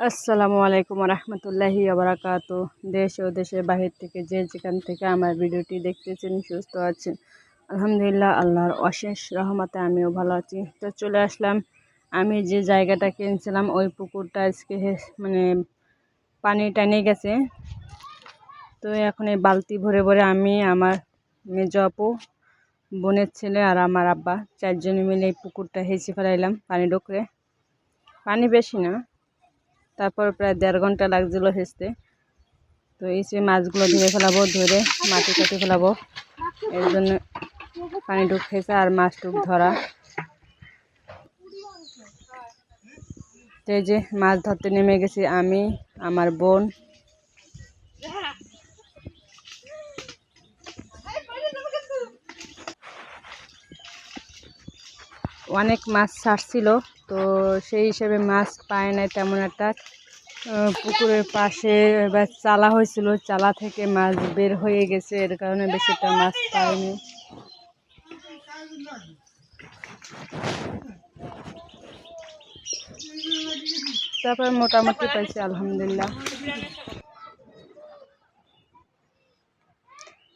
আসসালামু আলাইকুম রহমতুল্লাহি বারাকাতু। দেশ ও দেশের বাহির থেকে যে যেখান থেকে আমার ভিডিওটি দেখতেছেন সুস্থ আছেন আলহামদুলিল্লাহ, আল্লাহর অশেষ রহমতে আমিও ভালো আছি। তো চলে আসলাম, আমি যে জায়গাটা কিনছিলাম ওই পুকুরটা আজকে মানে পানি টানে গেছে। তো এখন এই বালতি ভরে ভরে আমি, আমার মেজ আপু, বোনের ছেলে আর আমার আব্বা চারজনে মিলে এই পুকুরটা হেঁচে ফেলাইলাম পানি ঢুকরে। পানি বেশি না, তারপর প্রায় 1.5 ঘন্টা লাগছিল হেঁচতে। তো এই সে মাছগুলো ধরে ফেলাবো, ধরে মাটি কাটি ফেলাবো, এর জন্য পানি ডুব খেয়েছে আর মাছ টুক ধরা। তো এই যে মাছ ধরতে নেমে গেছি আমি, আমার বোন। অনেক মাছ ছাড়ছিল, তো সেই হিসেবে মাছ পায় নাই তেমন একটা। পুকুরের পাশে এবার চালা হয়েছিল, চালা থেকে মাছ বের হয়ে গেছে, এর কারণে বেশিটা মাছ পায়নি। তারপর মোটামুটি পাইছি আলহামদুলিল্লাহ।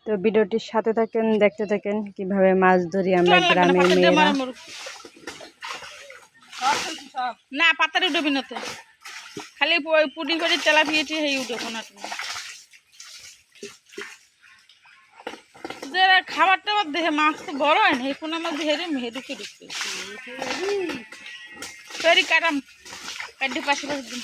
তো ভিডিওটির সাথে থাকেন, দেখতে থাকেন কিভাবে মাছ ধরি আমরা গ্রামের মেয়েরা। না পাতারে উঠবি না, খালি পুডিং করে তেলা ফিয়েছি সেই উঠবো না তুমি। খাবার টাবার দেখে মাছ তো বড় হয় না, এখন আমার ধেরে মেহেদুকে ঢুকতে সরি কাটাম কাটি পাশে পাশে দিন।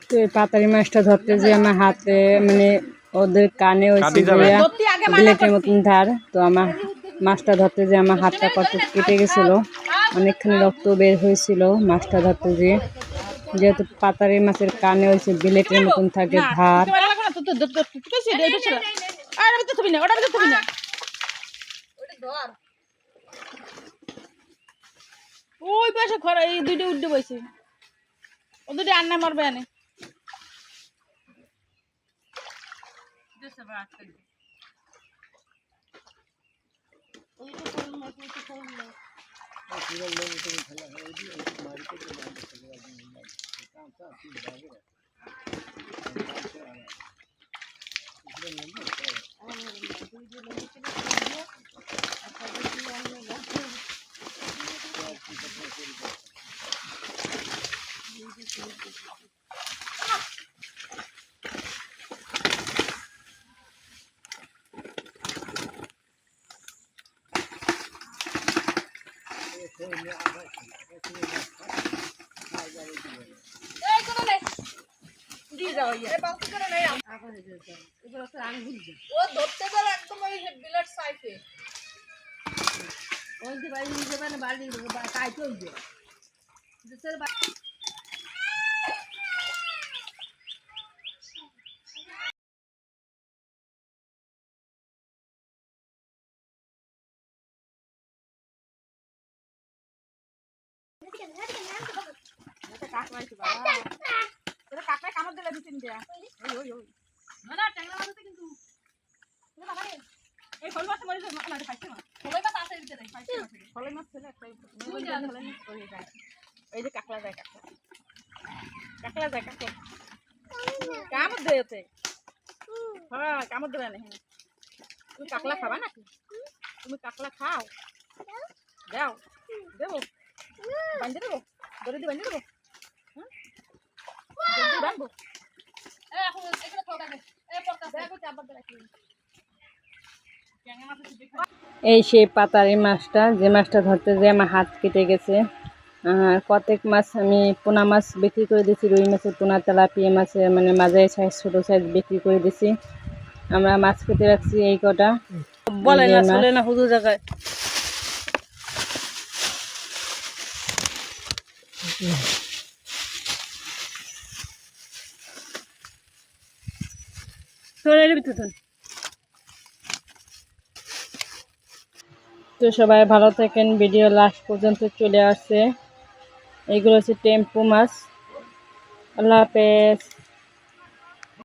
তো এই পাতারি মাছটা ধরতে যে আমার হাতে মানে ওদের কানে হয়েছে বিলেটের মতন ধার। তো আমার মাছটা ধরতে যে আমার হাতটা কত কেটে গেছিলো, অনেকখানি রক্ত বের হয়েছিল মাছটা ধরতে যেয়ে। যেহেতু পাতারি মাছের কানে হয়েছে বিলেটের মতন থাকে ধার। ওই পাশে খরা এই দুইটা উঠতে বসে, ও দুটো আন্না মারবে আনে। কামড় দিলে দিচ্ছেন কিন্তু এই ফল মাছ মরে যায়, ফাইছে মাছ ফলাই মাছ আছে ভিতরে, ফাইছে মাছ ফলাই মাছ ছেলে একটাই হয়ে যায়। এই যে কাকলা যায়, কাকলা যায়, কাকলা কামড় দেতে। হ্যাঁ কামড় দেবে না। তুমি কাকলা খাবা নাকি? তুমি কাকলা খাও? যাও দেবো, বাঁধে দেবো, দড়ি দিয়ে বাঁধে দেবো। বাঁধবো এই সেই পাতারি মাছটা, যে মাছটা ধরতে যে আমার হাত কেটে গেছে। কতক মাছ আমি পোনা মাছ বিক্রি করে দিয়েছি, রুই মাছের পোনা, তেলাপিয়া মাছের মানে মাঝারি সাইজ ছোটো সাইজ বিক্রি করে দিয়েছি। আমরা মাছ কেটে রাখছি এই কটা। বলে না চলে না হুজুর জায়গায়। তো সবাই ভালো থাকেন। ভিডিও লাস্ট পর্যন্ত চলে আসছে। এইগুলো হচ্ছে টেম্পু মাছ। আল্লাহ হাফেজ।